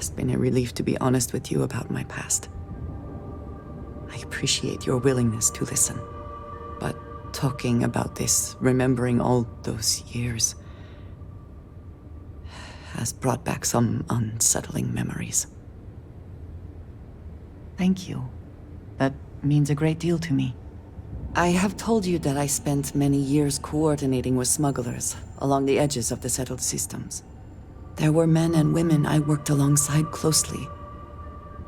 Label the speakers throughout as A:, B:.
A: has been a relief to be honest with you about my past. I appreciate your willingness to listen, but talking about this, remembering all those years, has brought back some unsettling memories. Thank you. That means a great deal to me. I have told you that I spent many years coordinating with smugglers along the edges of the settled systems. There were men and women I worked alongside closely.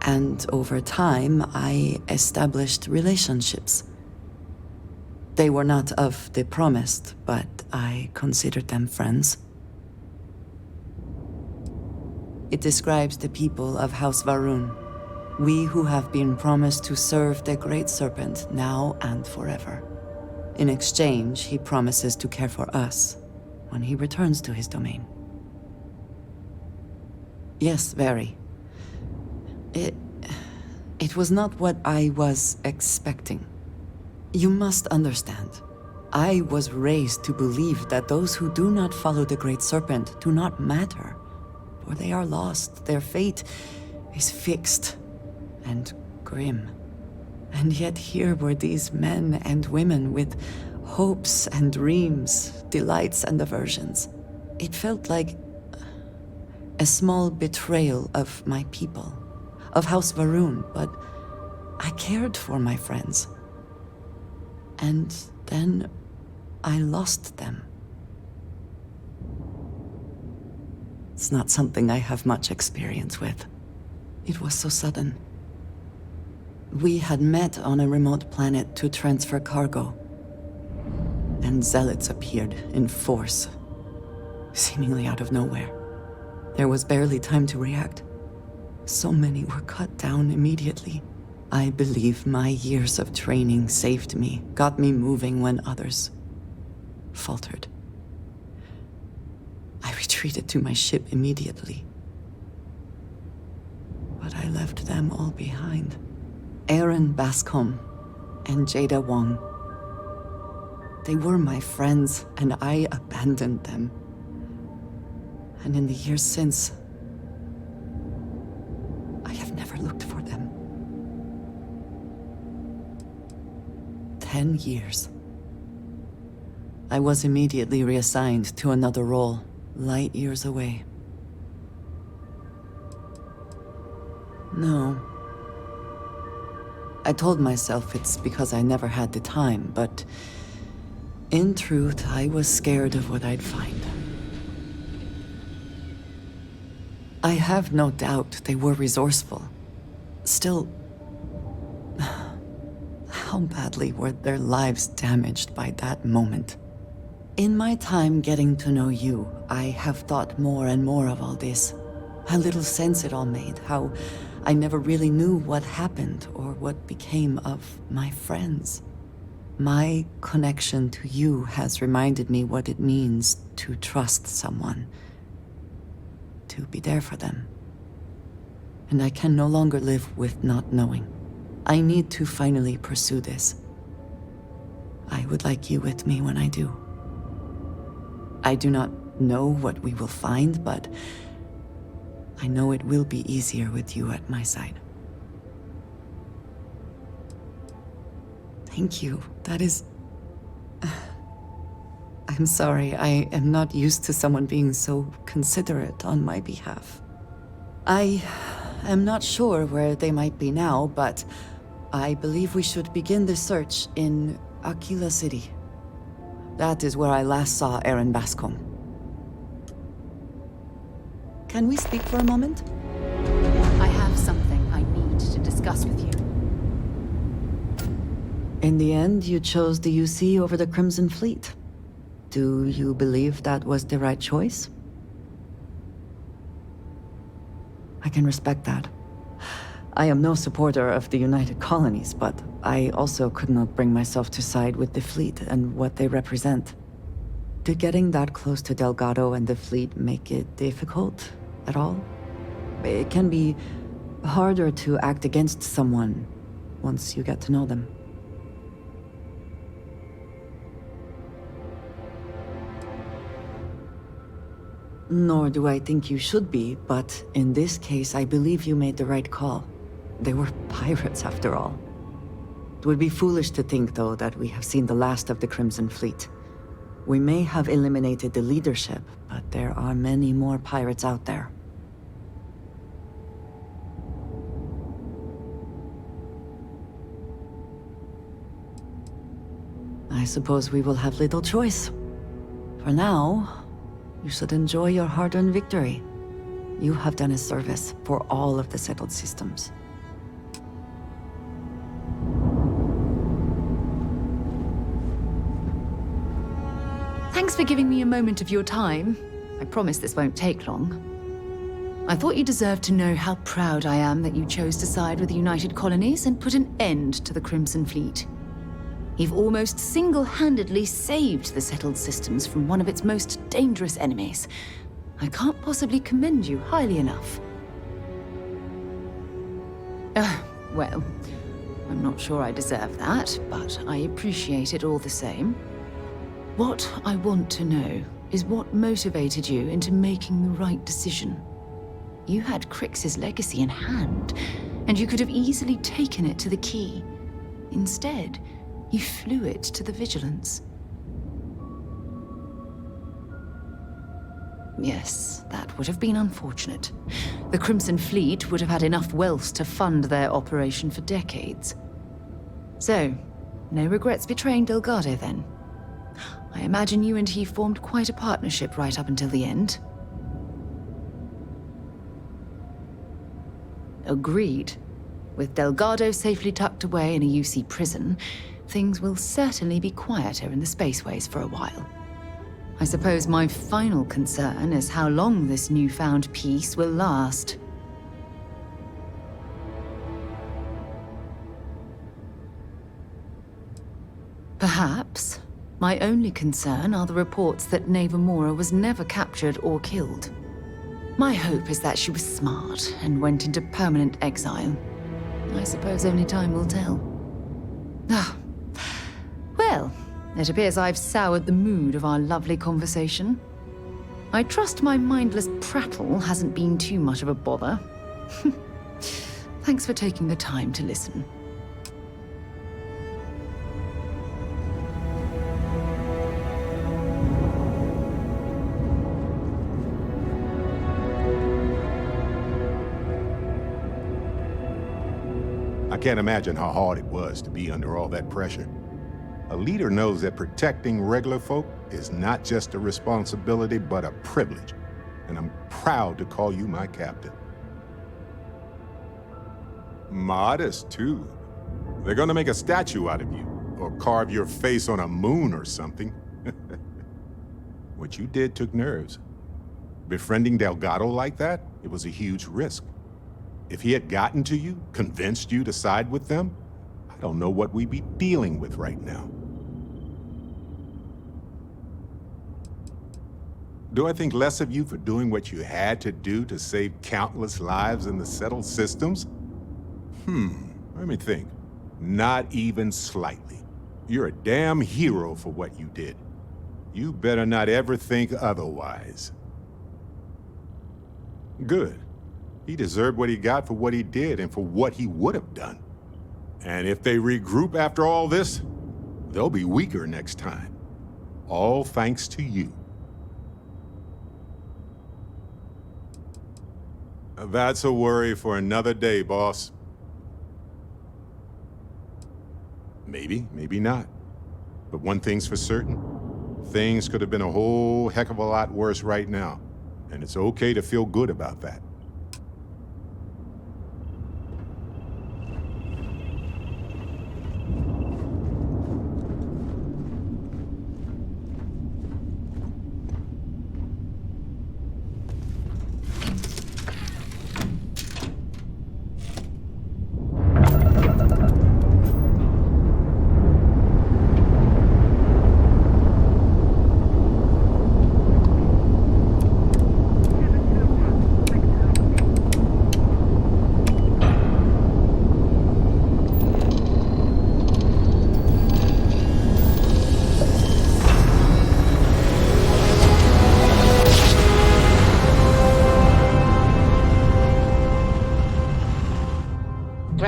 A: And over time, I established relationships. They were not of the promised, but I considered them friends. It describes the people of House Varun. We who have been promised to serve the Great Serpent now and forever. In exchange, he promises to care for us when he returns to his domain. Yes, very. It was not what I was expecting. You must understand. I was raised to believe that those who do not follow the Great Serpent do not matter, for they are lost. Their fate is fixed and grim. And yet here were these men and women with hopes and dreams, delights and aversions. It felt like a small betrayal of my people, of House Varun, but I cared for my friends. And then I lost them. It's not something I have much experience with. It was so sudden. We had met on a remote planet to transfer cargo, and zealots appeared in force, seemingly out of nowhere. There was barely time to react. So many were cut down immediately. I believe my years of training saved me, got me moving when others faltered. I retreated to my ship immediately. But I left them all behind. Aaron Bascom and Jada Wong. They were my friends, and I abandoned them. And in the years since, I have never looked for them. 10 years. I was immediately reassigned to another role, light years away. No. I told myself it's because I never had the time, but in truth, I was scared of what I'd find. I have no doubt they were resourceful. Still, how badly were their lives damaged by that moment? In my time getting to know you, I have thought more and more of all this. How little sense it all made, how I never really knew what happened or what became of my friends. My connection to you has reminded me what it means to trust someone, to be there for them. And I can no longer live with not knowing. I need to finally pursue this. I would like you with me when I do. I do not know what we will find, but I know it will be easier with you at my side. Thank you. That is... I'm sorry, I am not used to someone being so considerate on my behalf. I am not sure where they might be now, but I believe we should begin the search in Akila City. That is where I last saw Aaron Bascom. Can we speak for a moment?
B: I have something I need to discuss with you.
A: In the end, you chose the UC over the Crimson Fleet. Do you believe that was the right choice? I can respect that. I am no supporter of the United Colonies, but I also could not bring myself to side with the fleet and what they represent. Did getting that close to Delgado and the fleet make it difficult at all? It can be harder to act against someone once you get to know them. Nor do I think you should be, but in this case, I believe you made the right call. They were pirates, after all. It would be foolish to think, though, that we have seen the last of the Crimson Fleet. We may have eliminated the leadership, but there are many more pirates out there. I suppose we will have little choice. For now, you should enjoy your hard-earned victory. You have done a service for all of the settled systems.
B: Thanks for giving me a moment of your time. I promise this won't take long. I thought you deserved to know how proud I am that you chose to side with the United Colonies and put an end to the Crimson Fleet. You've almost single-handedly saved the settled systems from one of its most dangerous enemies. I can't possibly commend you highly enough. Well, I'm not sure I deserve that, but I appreciate it all the same. What I want to know is what motivated you into making the right decision. You had Crix's legacy in hand, and you could have easily taken it to the Key. Instead, you flew it to the Vigilance. Yes, that would have been unfortunate. The Crimson Fleet would have had enough wealth to fund their operation for decades. So, no regrets betraying Delgado then? I imagine you and he formed quite a partnership right up until the end. Agreed. With Delgado safely tucked away in a UC prison, things will certainly be quieter in the spaceways for a while. I suppose my final concern is how long this newfound peace will last. Perhaps. My only concern are the reports that Navarmora was never captured or killed. My hope is that she was smart and went into permanent exile. I suppose only time will tell. Well, it appears I've soured the mood of our lovely conversation. I trust my mindless prattle hasn't been too much of a bother. Thanks for taking the time to listen.
C: I can't imagine how hard it was to be under all that pressure. A leader knows that protecting regular folk is not just a responsibility, but a privilege. And I'm proud to call you my captain. Modest, too. They're gonna make a statue out of you, or carve your face on a moon or something. What you did took nerves. Befriending Delgado like that, it was a huge risk. If he had gotten to you, convinced you to side with them, I don't know what we'd be dealing with right now. Do I think less of you for doing what you had to do to save countless lives in the settled systems? Let me think. Not even slightly. You're a damn hero for what you did. You better not ever think otherwise. Good. He deserved what he got for what he did and for what he would have done. And if they regroup after all this, they'll be weaker next time. All thanks to you. That's a worry for another day, boss. Maybe, maybe not. But one thing's for certain. Things could have been a whole heck of a lot worse right now. And it's okay to feel good about that.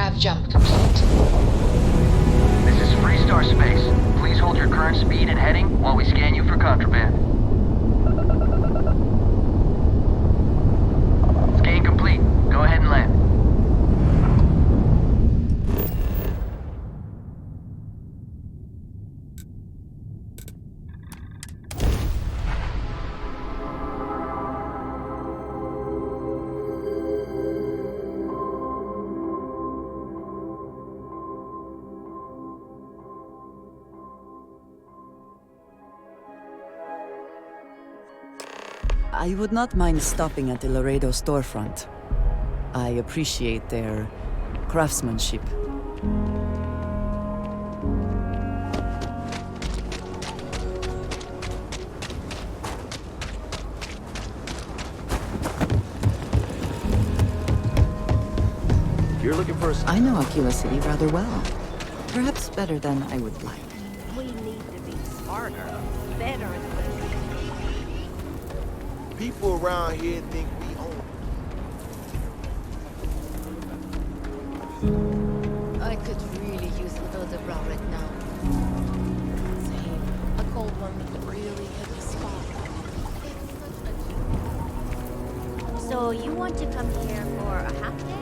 B: Nav jump complete.
D: This is Freestar Space. Please hold your current speed and heading while we scan you for contraband. Scan complete. Go ahead and land.
A: I would not mind stopping at the Laredo storefront. I appreciate their craftsmanship.
E: You're looking for a...
B: I know Akila City rather well. Perhaps better than I would like.
F: We need to be smarter, better equipped.
E: People around here think we own...
F: I could really use a little bra right now. Same. A cold one really hit the spot. So you want to come here for a half day?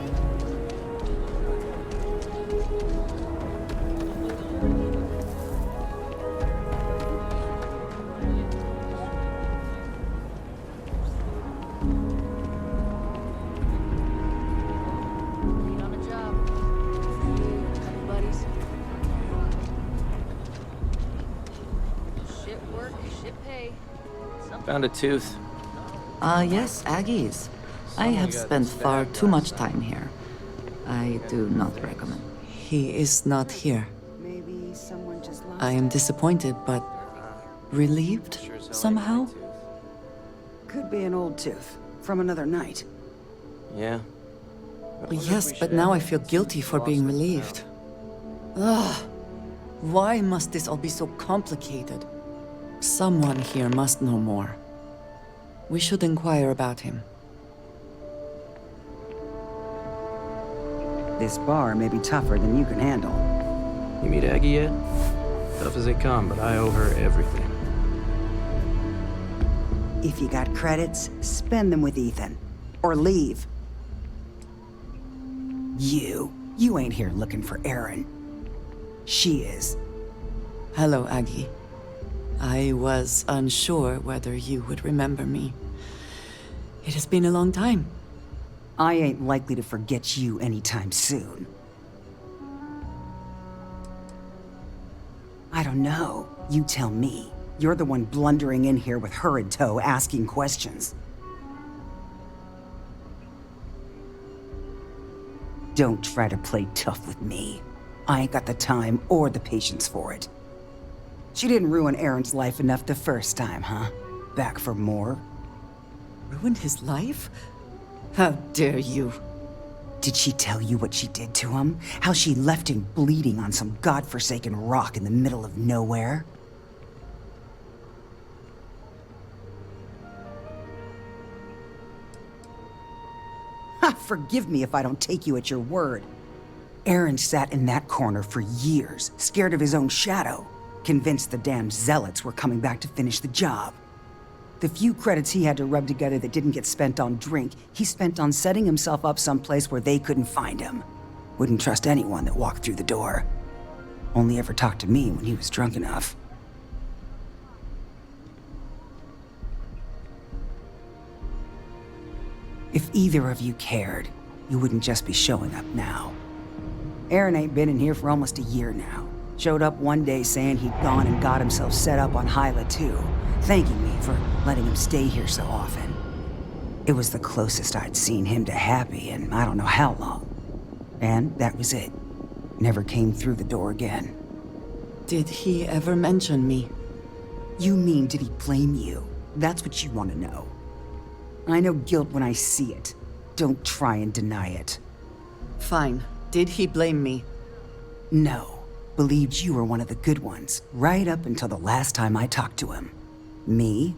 G: Found a tooth.
A: Yes, Aggies. I have spent far too much time here. I do not recommend. He is not here.
H: Maybe someone just lost
A: I am disappointed, but relieved somehow?
H: Could be an old tooth from another night.
G: Yeah.
A: Yes, but now I feel guilty for being relieved. Ugh. Why must this all be so complicated? Someone here must know more. We should inquire about him.
H: This bar may be tougher than you can handle.
G: You meet Aggie yet? Tough as they come, but I owe her everything.
H: If you got credits, spend them with Ethan. Or leave. You ain't here looking for Erin. She is.
A: Hello, Aggie. I was unsure whether you would remember me. It has been a long time.
H: I ain't likely to forget you anytime soon. I don't know. You tell me. You're the one blundering in here with her in tow, asking questions. Don't try to play tough with me. I ain't got the time or the patience for it. She didn't ruin Aaron's life enough the first time, huh? Back for more?
A: Ruined his life? How dare you?
H: Did she tell you what she did to him? How she left him bleeding on some godforsaken rock in the middle of nowhere? Ha! Forgive me if I don't take you at your word. Aaron sat in that corner for years, scared of his own shadow, convinced the damn zealots were coming back to finish the job. The few credits he had to rub together that didn't get spent on drink, he spent on setting himself up someplace where they couldn't find him. Wouldn't trust anyone that walked through the door. Only ever talked to me when he was drunk enough. If either of you cared, you wouldn't just be showing up now. Aaron ain't been in here for almost a year now. Showed up one day saying he'd gone and got himself set up on Hyla too, thanking me for letting him stay here so often. It was the closest I'd seen him to happy in I don't know how long. And that was it. Never came through the door again.
A: Did he ever mention me?
H: You mean, did he blame you? That's what you want to know. I know guilt when I see it. Don't try and deny it.
A: Fine. Did he blame me?
H: No. Believed you were one of the good ones, right up until the last time I talked to him. Me?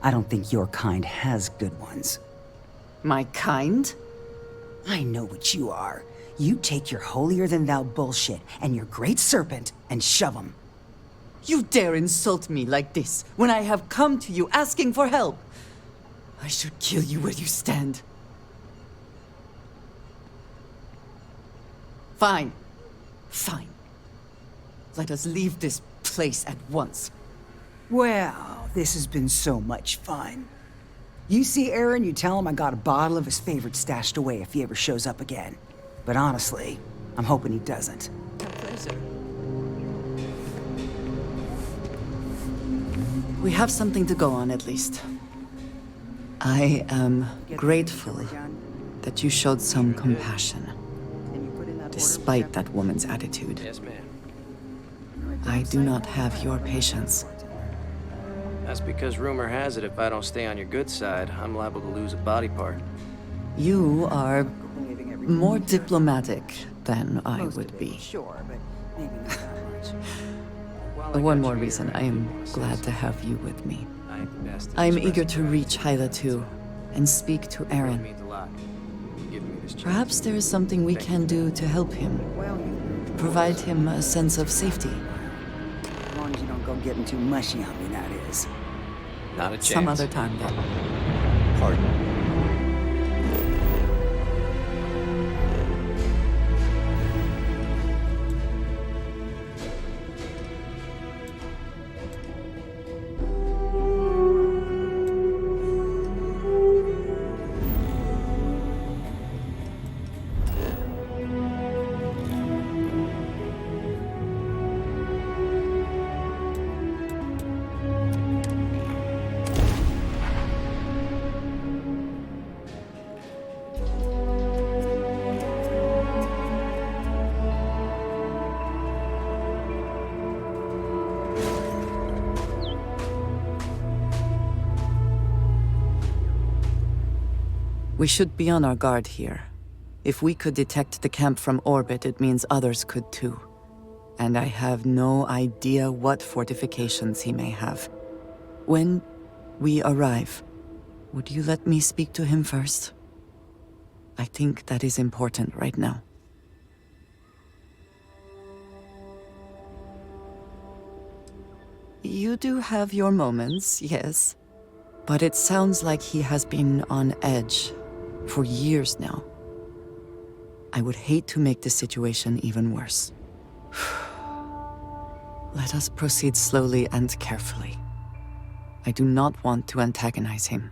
H: I don't think your kind has good ones.
A: My kind?
H: I know what you are. You take your holier-than-thou bullshit and your great serpent and shove 'em.
A: You dare insult me like this when I have come to you asking for help? I should kill you where you stand. Fine. Fine. Let us leave this place at once.
H: Well, this has been so much fun. You see Aaron, you tell him I got a bottle of his favorite stashed away if he ever shows up again. But honestly, I'm hoping he doesn't.
A: A pleasure. We have something to go on, at least. I am grateful that you showed some compassion, despite that woman's attitude.
G: Yes, ma'am.
A: I do not have your patience.
G: That's because rumor has it if I don't stay on your good side, I'm liable to lose a body part.
A: You are more diplomatic than I
H: Most
A: would
H: of it,
A: be.
H: Sure, but maybe not that much.
A: One more reason I am glad to have you with me.
G: I ain't the best at
A: I am
G: expressing
A: eager to reach
G: gratitude.
A: Hyla too, and speak to
G: It
A: Aaron.
G: means a lot. You giving me this chance.
A: Perhaps there is something we can do to help him.
H: Well,
A: Provide him a sense of safety.
H: as long as you don't go getting too mushy on me, that is.
G: Not a chance.
A: Some other time then.
C: Pardon.
A: We should be on our guard here. If we could detect the camp from orbit, it means others could too. And I have no idea what fortifications he may have. When we arrive, would you let me speak to him first? I think that is important right now. You do have your moments, yes. But it sounds like he has been on edge for years now. I would hate to make the situation even worse. Let us proceed slowly and carefully. I do not want to antagonize him.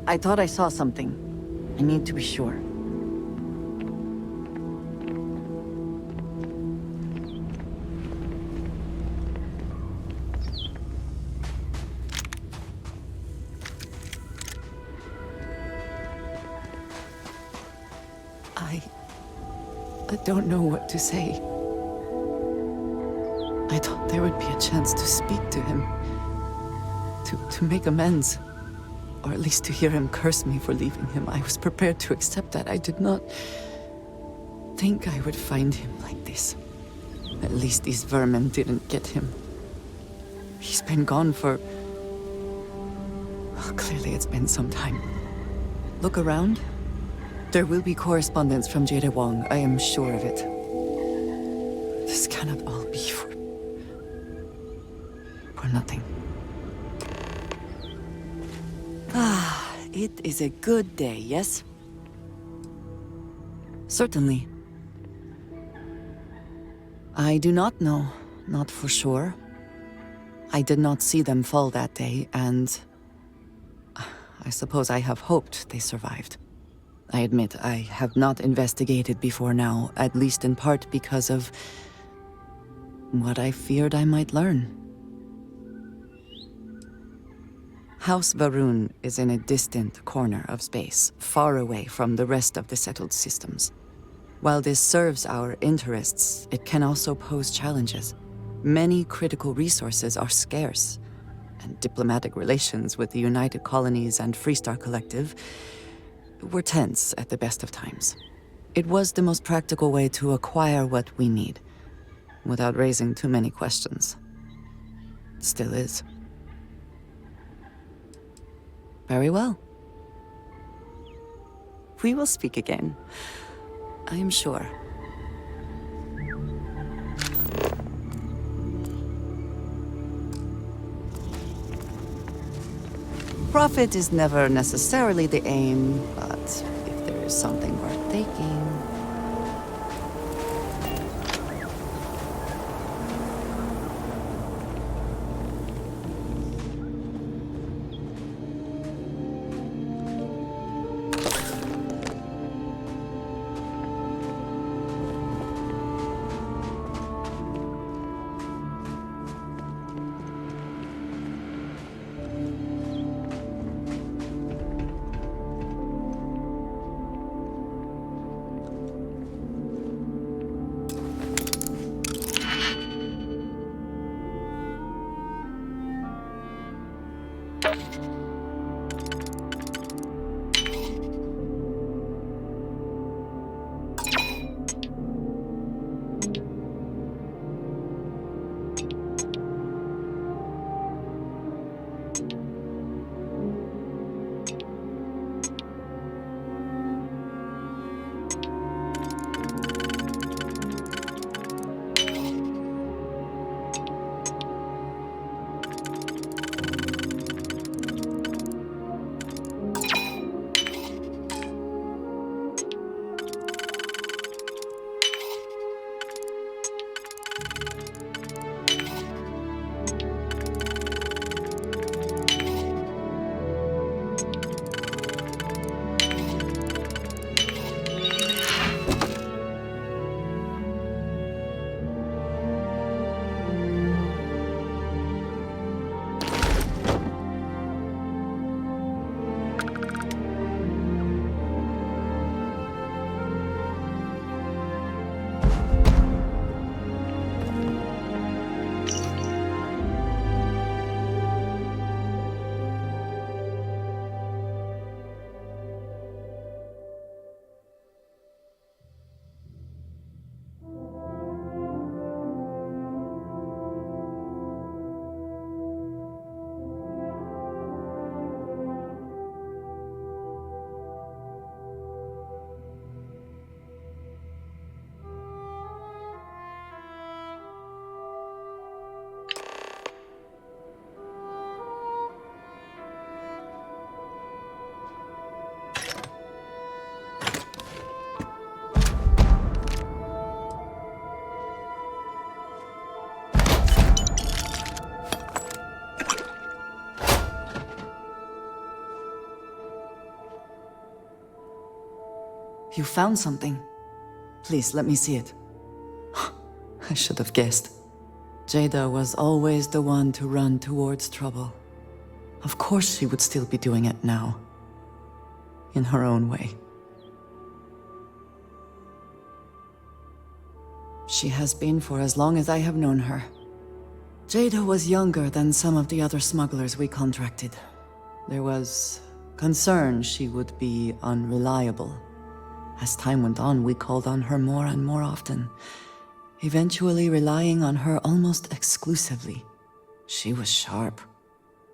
A: I thought I saw something. I need to be sure. I don't know what to say. I thought there would be a chance to speak to him. To make amends. Or at least to hear him curse me for leaving him. I was prepared to accept that. I did not think I would find him like this. At least these vermin didn't get him. He's been gone for... Well, clearly it's been some time. Look around. There will be correspondence from Jade Wong. I am sure of it. This cannot all be for nothing. Ah, it is a good day, yes? Certainly. I do not know, not for sure. I did not see them fall that day, and I suppose I have hoped they survived. I admit I have not investigated before now, at least in part because of what I feared I might learn. House Varun is in a distant corner of space, far away from the rest of the settled systems. While this serves our interests, it can also pose challenges. Many critical resources are scarce, and diplomatic relations with the United Colonies and Freestar Collective were tense at the best of times. It was the most practical way to acquire what we need, without raising too many questions. Still is. Very well. We will speak again, I am sure. Profit is never necessarily the aim, but if there is something worth taking... You found something. Please, let me see it. I should have guessed. Jada was always the one to run towards trouble. Of course she would still be doing it now. In her own way. She has been for as long as I have known her. Jada was younger than some of the other smugglers we contracted. There was concern she would be unreliable. As time went on, we called on her more and more often, eventually relying on her almost exclusively. She was sharp,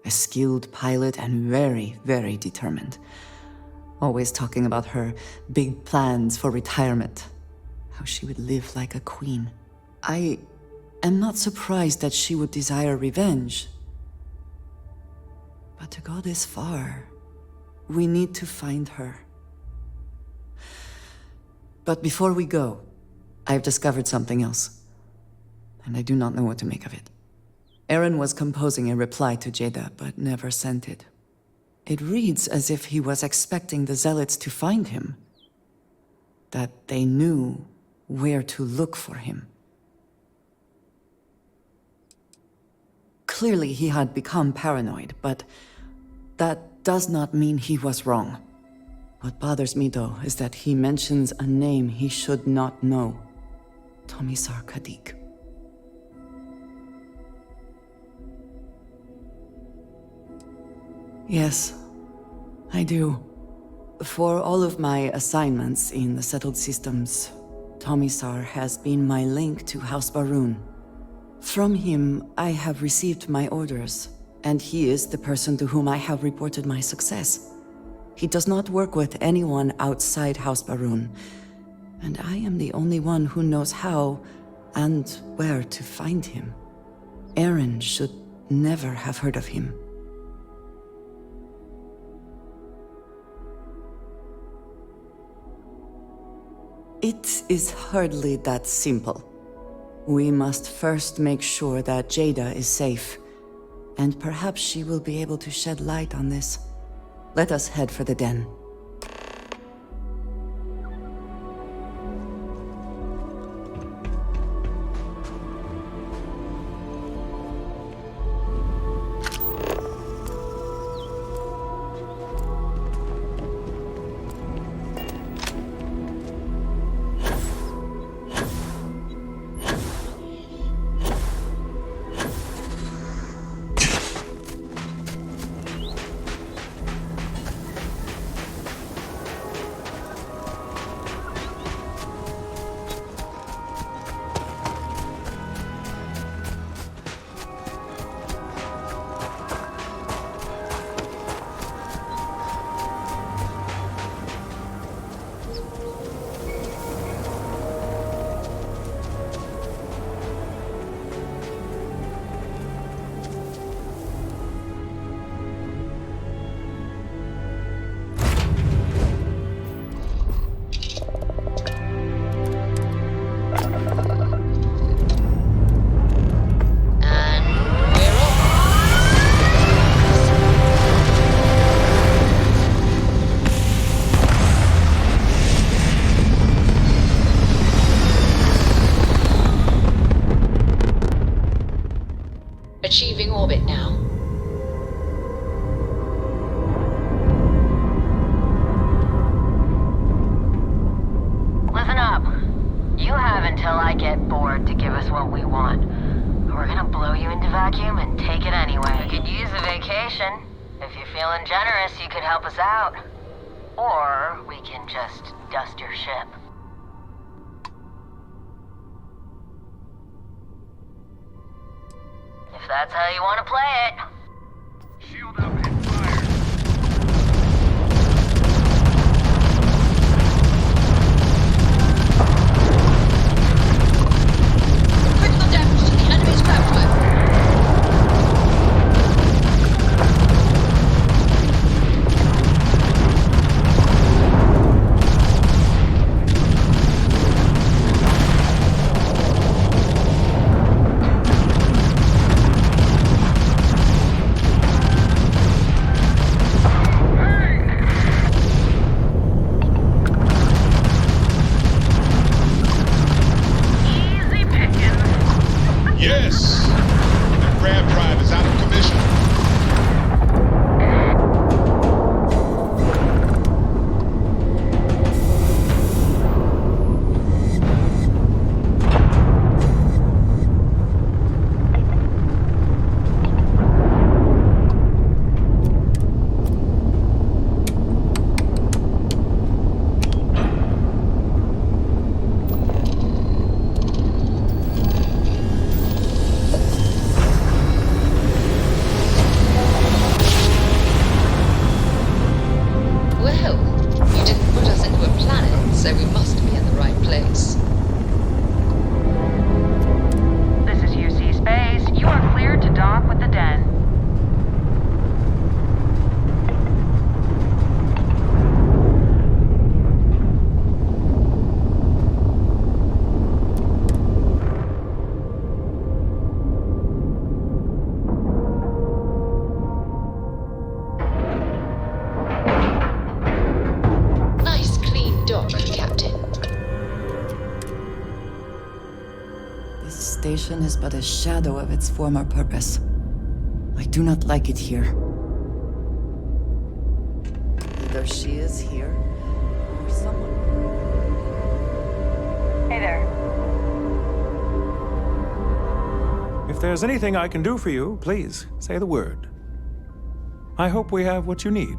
A: a skilled pilot and very, very determined. Always talking about her big plans for retirement, how she would live like a queen. I am not surprised that she would desire revenge. But to go this far, we need to find her. But before we go, I've discovered something else, and I do not know what to make of it. Aaron was composing a reply to Jada, but never sent it. It reads as if he was expecting the Zealots to find him, that they knew where to look for him. Clearly he had become paranoid, but that does not mean he was wrong. What bothers me, though, is that he mentions a name he should not know. Tomisar Ka'dic. Yes, I do. For all of my assignments in the settled systems, Tomisar has been my link to House Baroon. From him, I have received my orders, and he is the person to whom I have reported my success. He does not work with anyone outside House Baroon, and I am the only one who knows how and where to find him. Aaron should never have heard of him. It is hardly that simple. We must first make sure that Jada is safe, and perhaps she will be able to shed light on this. Let us head for the den.
B: Achieving orbit now.
I: Listen up. You have until I get bored to give us what we want. We're gonna blow you into vacuum and take it anyway. We could use a vacation. If you're feeling generous, you could help us out. Or we can just dust your ship. If that's how you want to play it.
D: Shield up and fire.
B: Critical damage to the enemy's craftwork.
A: position is but a shadow of its former purpose. I do not like it here. Either she is here, or someone...
I: Hey there.
J: If there's anything I can do for you, please say the word. I hope we have what you need.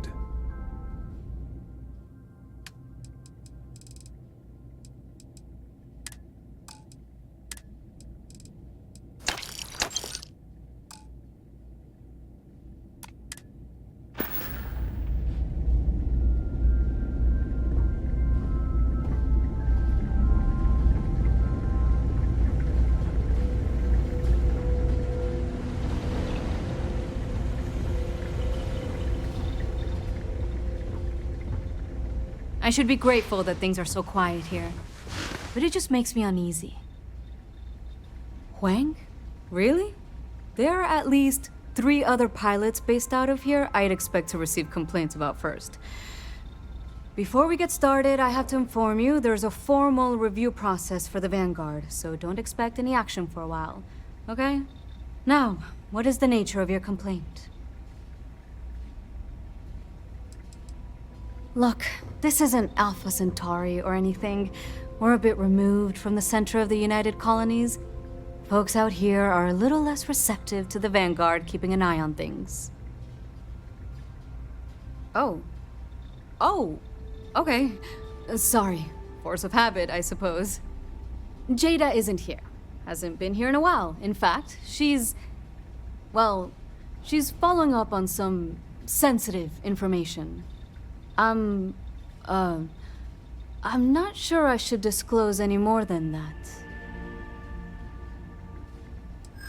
K: I should be grateful that things are so quiet here, but it just makes me uneasy. Huang? Really? There are at least 3 other pilots based out of here I'd expect to receive complaints about first. Before we get started, I have to inform you there's a formal review process for the Vanguard, so don't expect any action for a while, okay? Now, what is the nature of your complaint? Look, this isn't Alpha Centauri or anything. We're a bit removed from the center of the United Colonies. Folks out here are a little less receptive to the Vanguard keeping an eye on things. Oh, okay. Sorry. Force of habit, I suppose. Jada isn't here. Hasn't been here in a while. In fact, she's following up on some sensitive information. I'm not sure I should disclose any more than that.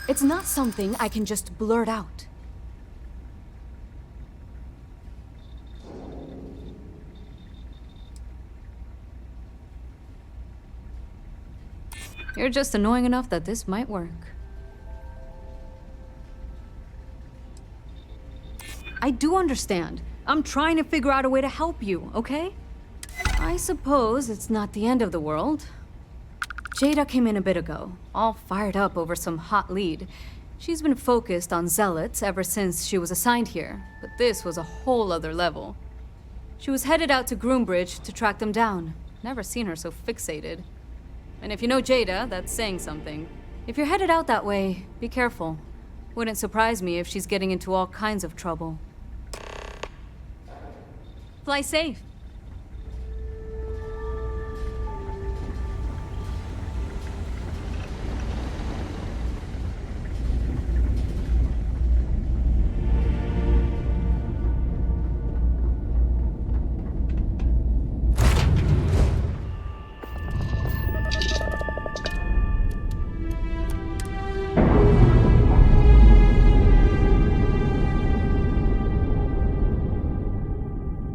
K: It's not something I can just blurt out. You're just annoying enough that this might work. I do understand. I'm trying to figure out a way to help you, okay? I suppose it's not the end of the world. Jada came in a bit ago, all fired up over some hot lead. She's been focused on zealots ever since she was assigned here, but this was a whole other level. She was headed out to Groombridge to track them down. Never seen her so fixated. And if you know Jada, that's saying something. If you're headed out that way, be careful. Wouldn't surprise me if she's getting into all kinds of trouble. Fly safe.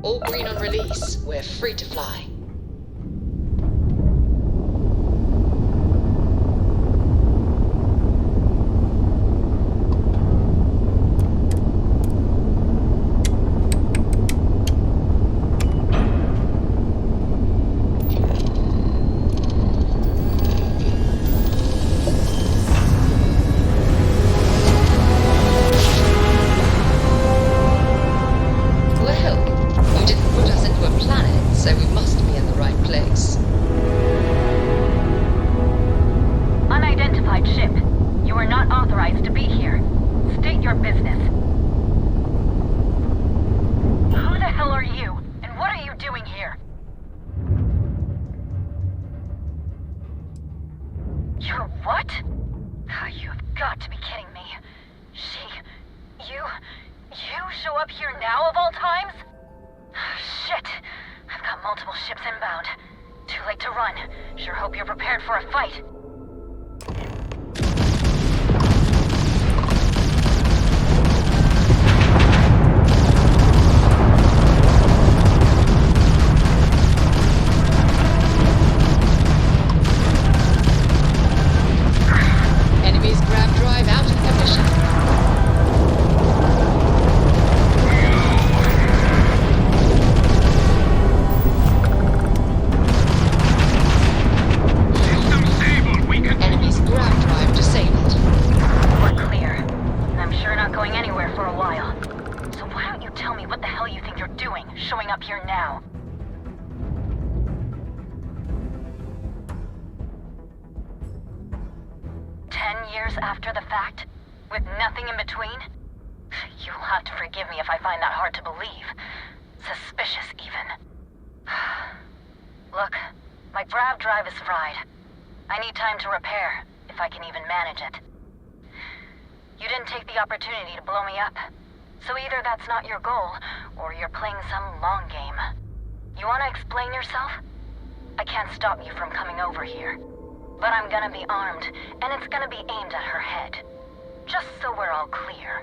L: All green on release. We're free to fly.
M: System stable.
I: doing, showing up here now? Years after the fact? With nothing in between? You'll have to forgive me if I find that hard to believe. Suspicious, even. Look, my grav drive is fried. I need time to repair, if I can even manage it. You didn't take the opportunity to blow me up. So either that's not your goal, or you're playing some long game. You want to explain yourself? I can't stop you from coming over here. But I'm gonna be armed, and it's gonna be aimed at her head. Just so we're all clear.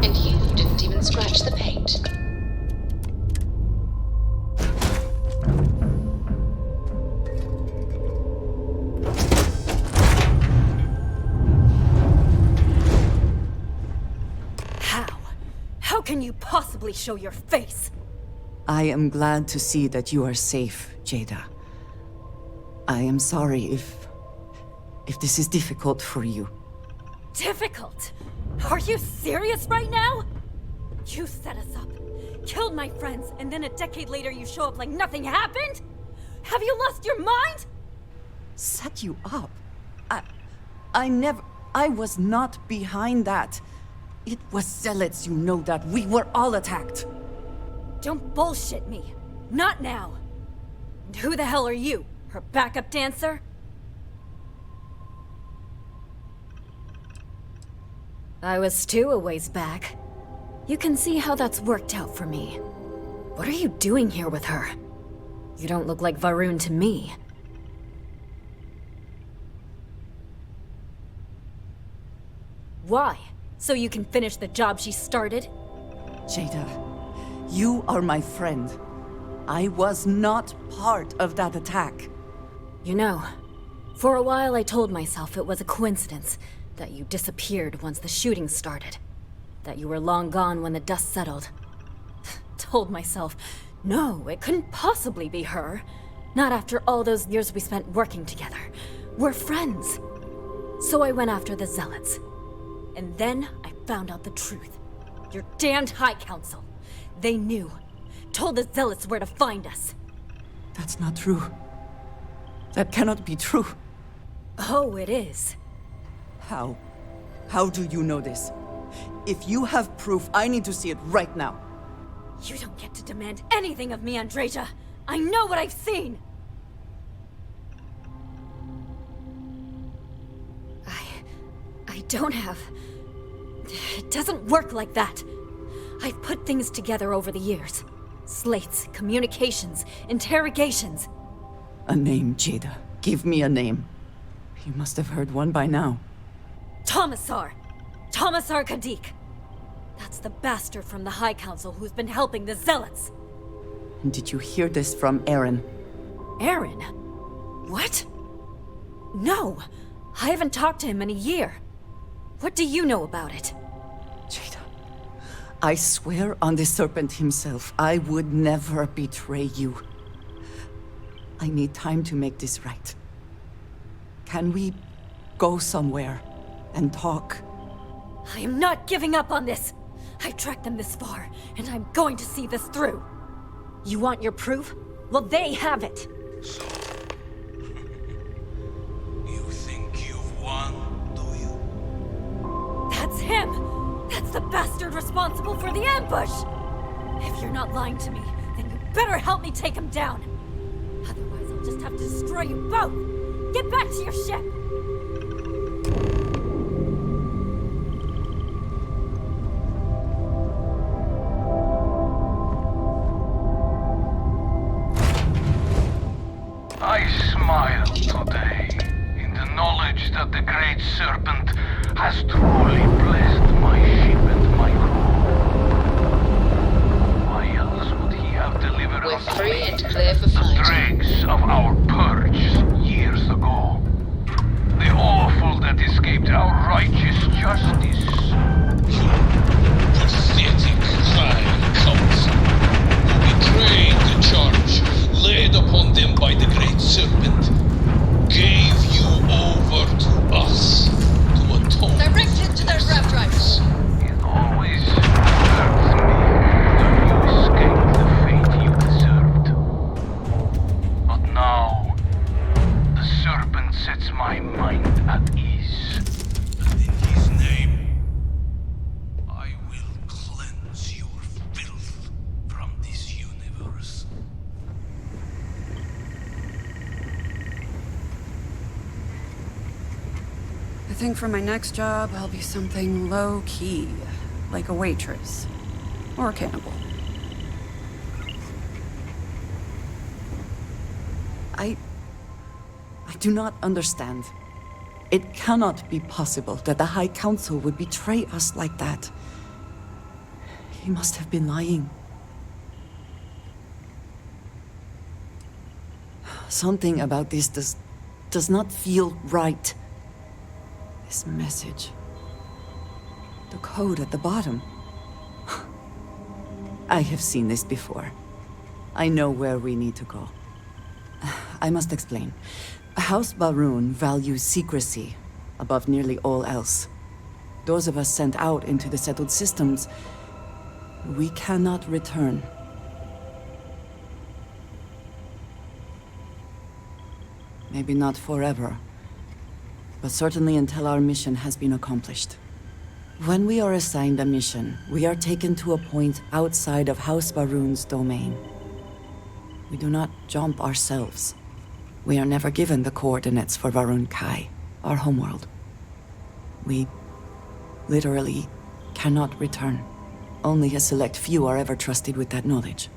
L: And you didn't even scratch the paint.
K: How can you possibly show your face?
A: I am glad to see that you are safe, Jada. I am sorry if this is difficult for you.
K: Difficult? Are you serious right now? You set us up, killed my friends, and then a decade later you show up like nothing happened? Have you lost your mind?
A: Set you up? I was not behind that. It was zealots, you know that. We were all attacked.
K: Don't bullshit me. Not now. And who the hell are you? Her backup dancer? I was too a ways back. You can see how that's worked out for me. What are you doing here with her? You don't look like Varun to me. Why? So you can finish the job she started?
A: Jada, you are my friend. I was not part of that attack.
K: You know, for a while I told myself it was a coincidence that you disappeared once the shooting started. That you were long gone when the dust settled. Told myself, no, it couldn't possibly be her. Not after all those years we spent working together. We're friends. So I went after the zealots. And then I found out the truth. Your damned High Council. They knew. Told the zealots where to find us.
A: That's not true. That cannot be true.
K: Oh, it is.
A: How? How do you know this? If you have proof, I need to see it right now.
K: You don't get to demand anything of me, Andreja. I know what I've seen. I don't have... It doesn't work like that. I've put things together over the years. Slates, communications, interrogations.
A: A name, Jada. Give me a name. You must have heard one by now.
K: Tomisar Ka'dic. That's the bastard from the High Council who's been helping the zealots.
A: And did you hear this from Aaron?
K: Aaron? What? No, I haven't talked to him in a year. What do you know about it?
A: Jada, I swear on the serpent himself, I would never betray you. I need time to make this right. Can we go somewhere and talk?
K: I am not giving up on this. I tracked them this far, and I'm going to see this through. You want your proof? Well, they have it.
M: So, you think you've won, do you?
K: That's him! That's the bastard responsible for the ambush! If you're not lying to me, then you better help me take him down. Otherwise, I'll just have to destroy you both! Get back to your ship!
M: I smile today in the knowledge that the Great Serpent has truly blessed my ship and my crew. Why else would he have delivered
L: We're
M: us
L: free and clear for flight.
M: the dregs of our purge years ago? The awful that is
N: think for my next job, I'll be something low-key, like a waitress. Or a cannibal.
A: I do not understand. It cannot be possible that the High Council would betray us like that. He must have been lying. Something about this does not feel right. This message. The code at the bottom. I have seen this before. I know where we need to go. I must explain. House Baroon values secrecy above nearly all else. Those of us sent out into the settled systems, we cannot return. Maybe not forever, but certainly until our mission has been accomplished. When we are assigned a mission, we are taken to a point outside of House Baroon's domain. We do not jump ourselves. We are never given the coordinates for Varun Kai, our homeworld. We literally cannot return. Only a select few are ever trusted with that knowledge.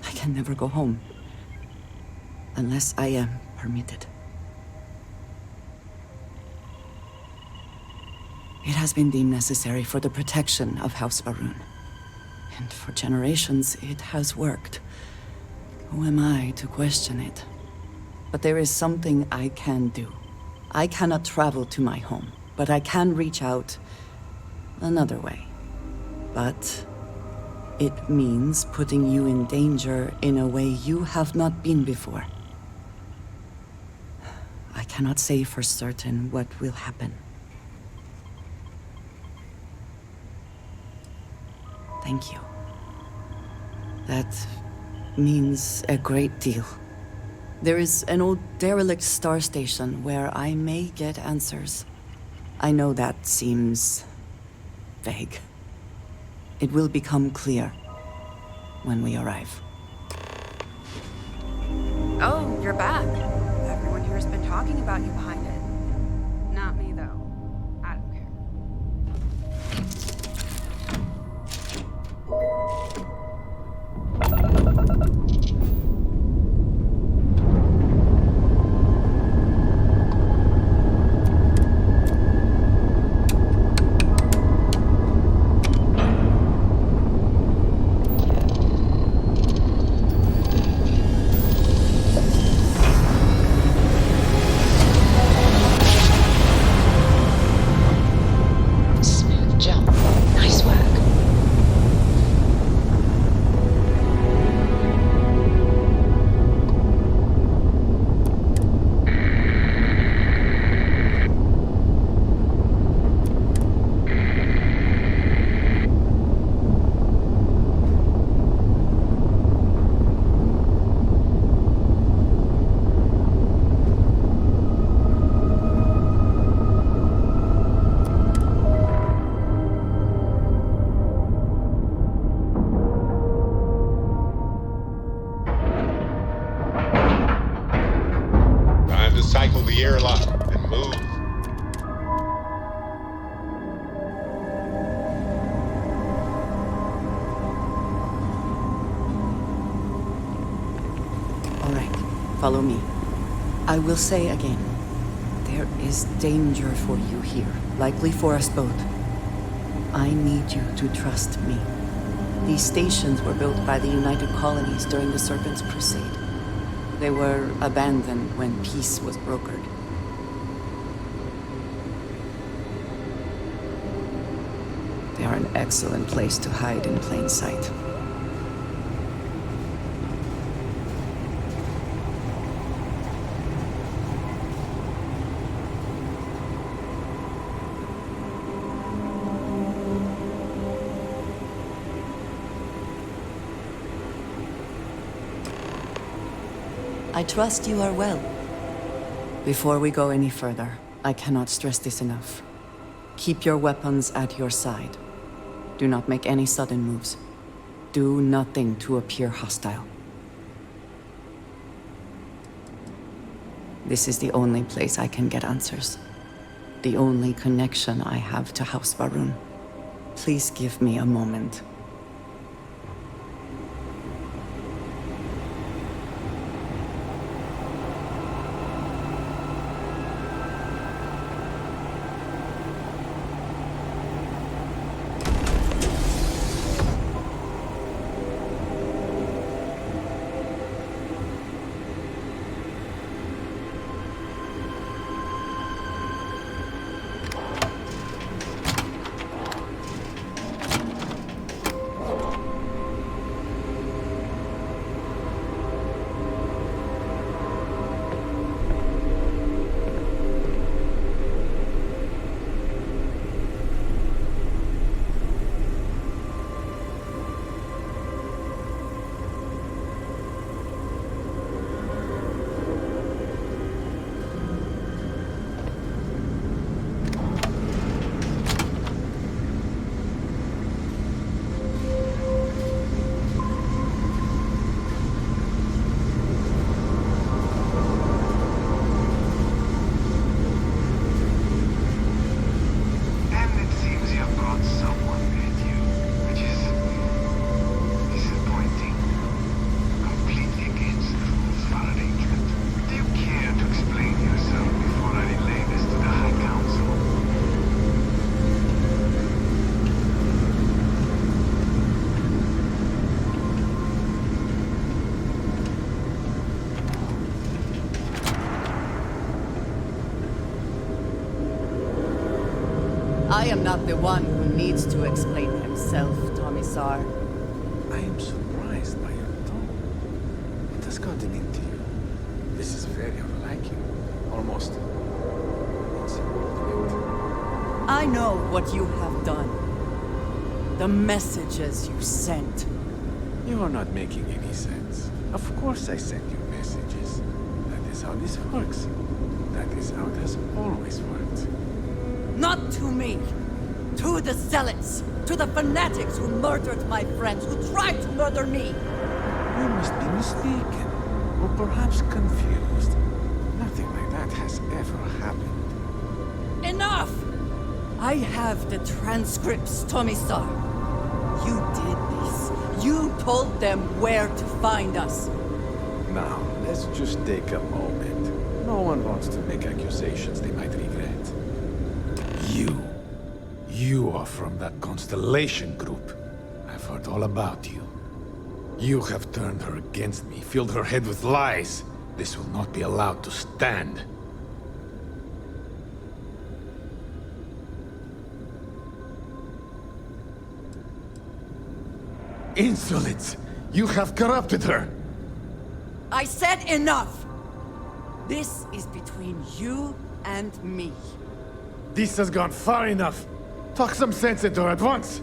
A: I can never go home. Unless I am permitted. It has been deemed necessary for the protection of House Baroon. And for generations, it has worked. Who am I to question it? But there is something I can do. I cannot travel to my home, but I can reach out another way. But it means putting you in danger in a way you have not been before. I cannot say for certain what will happen. Thank you. That means a great deal. There is an old derelict star station where I may get answers. I know that seems vague. It will become clear when we arrive.
N: Oh, you're back. Everyone here has been talking about you behind it. Not me, though. I don't care.
C: Cycle the airlock and move.
A: All right, follow me. I will say again, there is danger for you here, likely for us both. I need you to trust me. These stations were built by the United Colonies during the Serpent's Crusade. They were abandoned when peace was brokered. They are an excellent place to hide in plain sight. I trust you are well. Before we go any further, I cannot stress this enough. Keep your weapons at your side. Do not make any sudden moves. Do nothing to appear hostile. This is the only place I can get answers. the only connection I have to House Varun. Please give me a moment. I am not the one who needs to explain himself, Tomisar.
O: I am surprised by your tone. What has gotten into you? This is very unlike you. Almost insubordinate.
A: I know what you have done. The messages you sent.
O: You are not making any sense. Of course I send you messages. That is how this works. That is how it has always worked.
A: Not to me! To the zealots! To the fanatics who murdered my friends, who tried to murder me!
O: You must be mistaken, or perhaps confused. Nothing like that has ever happened.
A: Enough! I have the transcripts, Tomisar. You did this. You told them where to find us.
O: Now, let's just take a moment. No one wants to make accusations they might regret. You are from that Constellation group. I've heard all about you. You have turned her against me, filled her head with lies. This will not be allowed to stand. Insolence! You have corrupted her!
A: I said enough! This is between you and me.
O: This has gone far enough. Talk some sense into her at once.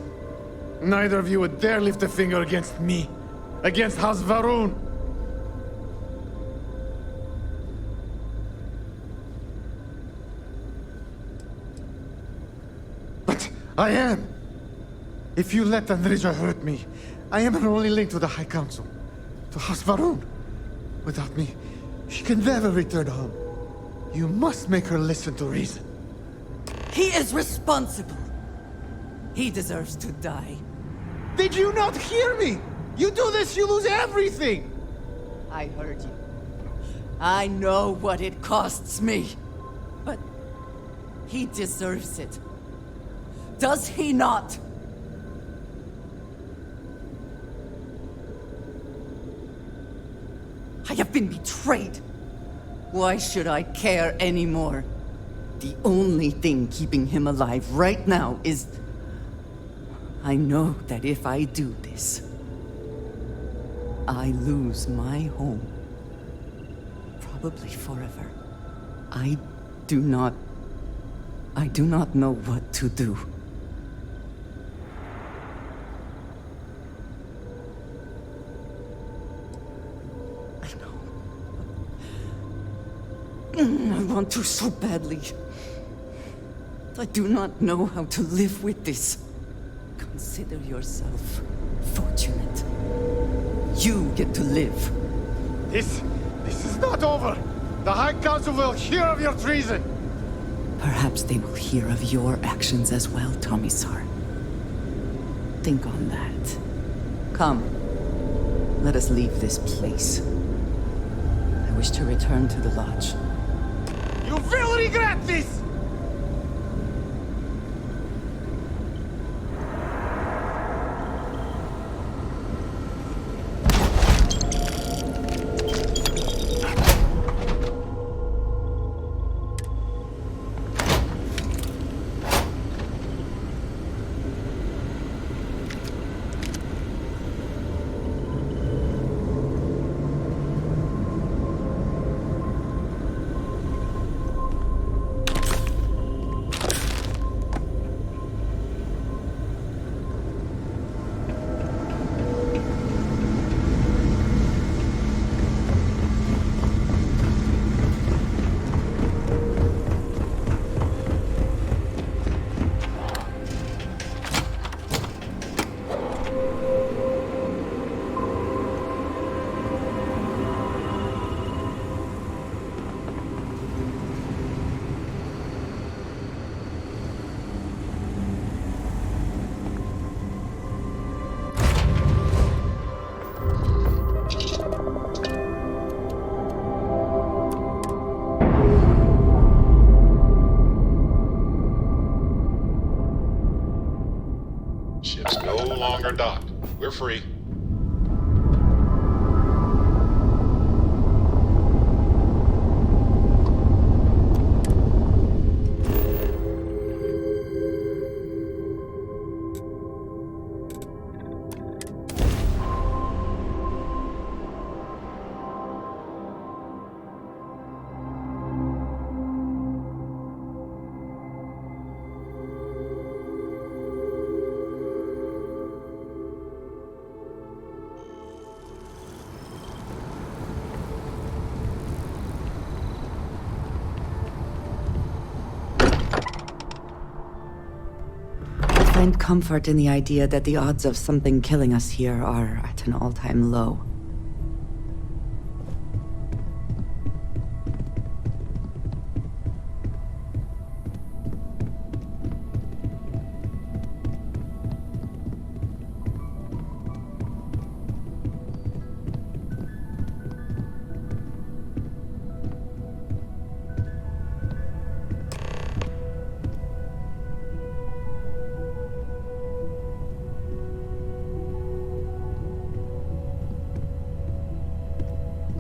O: Neither of you would dare lift a finger against me. Against House Varun. But I am. If you let Andreja hurt me, I am her only link to the High Council. To House Varun. Without me, she can never return home. You must make her listen to reason.
A: He is responsible. He deserves to die.
O: Did you not hear me? You do this, you lose everything!
A: I heard you. I know what it costs me. But he deserves it. Does he not? I have been betrayed. Why should I care anymore? The only thing keeping him alive right now is... I know that if I do this, I lose my home. Probably forever. I do not know what to do. I want to so badly. I do not know how to live with this. Consider yourself fortunate. You get to live.
O: This is not over. The High Council will hear of your treason.
A: Perhaps they will hear of your actions as well, Tomisar. Think on that. Come, let us leave this place. I wish to return to the lodge.
E: You will regret this!
C: Ship's no longer docked. We're free.
A: I find comfort in the idea that the odds of something killing us here are at an all-time low.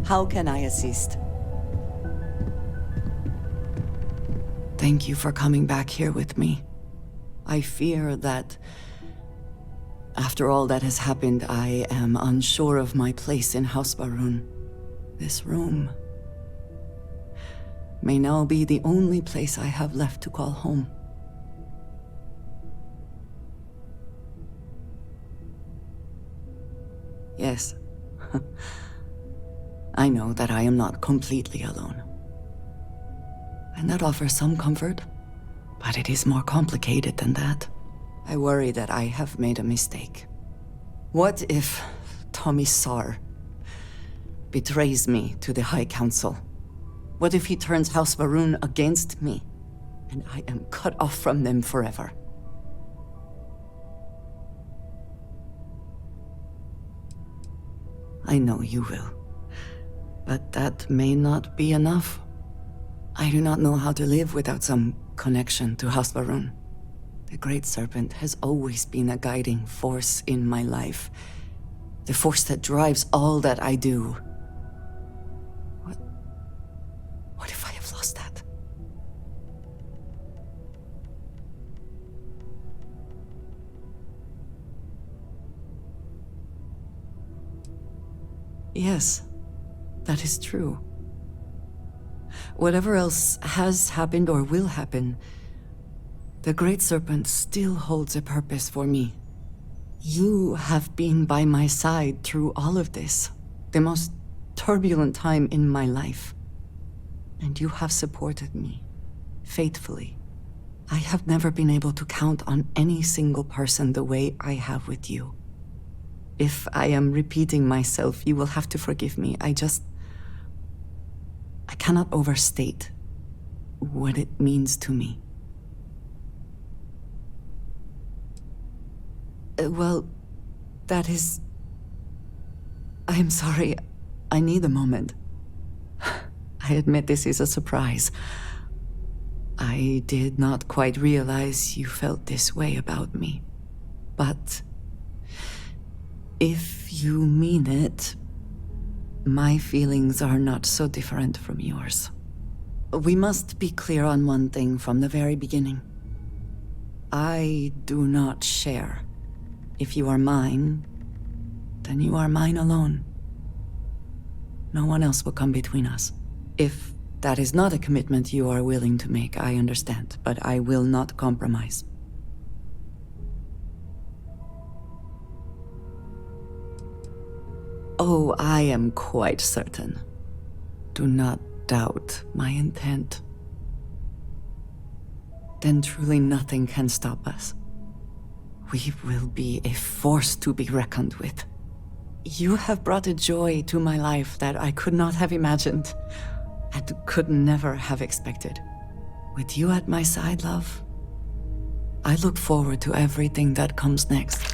A: How can I assist? Thank you for coming back here with me. I fear that, after all that has happened, I am unsure of my place in House Va'ruun. This room may now be the only place I have left to call home. Yes. I know that I am not completely alone. And that offers some comfort, but it is more complicated than that. I worry that I have made a mistake. What if Tomisar betrays me to the High Council? What if he turns House Va'ruun against me, and I am cut off from them forever? I know you will. But that may not be enough. I do not know how to live without some connection to House Va'ruun. The Great Serpent has always been a guiding force in my life. The force that drives all that I do. What if I have lost that? Yes. That is true. Whatever else has happened or will happen, the Great Serpent still holds a purpose for me. You have been by my side through all of this, the most turbulent time in my life. And you have supported me, faithfully. I have never been able to count on any single person the way I have with you. If I am repeating myself, you will have to forgive me. I cannot overstate what it means to me. Well, that is... I'm sorry. I need a moment. I admit this is a surprise. I did not quite realize you felt this way about me. But if you mean it, my feelings are not so different from yours. We must be clear on one thing from the very beginning. I do not share. If you are mine, then you are mine alone. No one else will come between us. If that is not a commitment you are willing to make, I understand, but I will not compromise. Oh, I am quite certain. Do not doubt my intent. Then truly nothing can stop us. We will be a force to be reckoned with. You have brought a joy to my life that I could not have imagined, and could never have expected. With you at my side, love, I look forward to everything that comes next.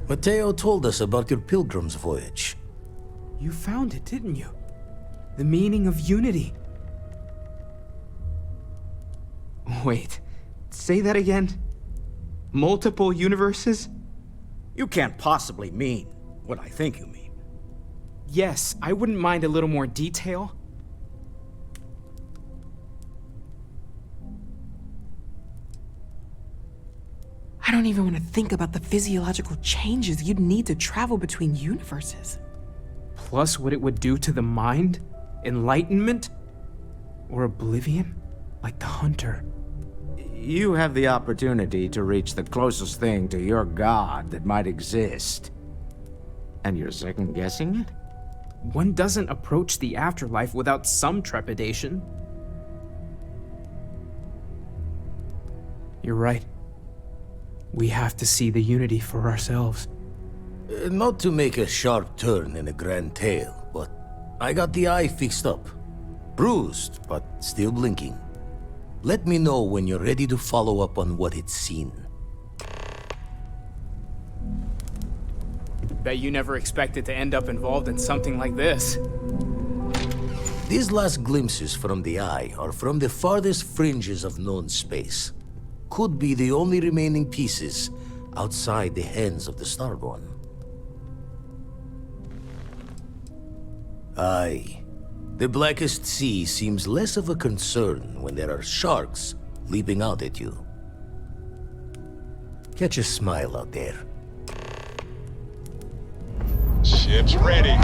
P: Mateo told us about your pilgrim's voyage.
Q: You found it, didn't you? The meaning of unity. Wait, say that again? Multiple universes?
E: You can't possibly mean what I think you mean.
Q: Yes, I wouldn't mind a little more detail. I don't even want to think about the physiological changes you'd need to travel between universes. Plus what it would do to the mind? Enlightenment? Or oblivion? Like the Hunter.
E: You have the opportunity to reach the closest thing to your god that might exist. And you're second-guessing it?
Q: One doesn't approach the afterlife without some trepidation. You're right. We have to see the unity for ourselves.
P: Not to make a sharp turn in a grand tale, but I got the eye fixed up. Bruised, but still blinking. Let me know when you're ready to follow up on what it's seen.
Q: Bet you never expected to end up involved in something like this.
P: These last glimpses from the eye are from the farthest fringes of known space. Could be the only remaining pieces outside the hands of the Starborn. Aye. The blackest sea seems less of a concern when there are sharks leaping out at you. Catch a smile out there.
C: Ship's ready.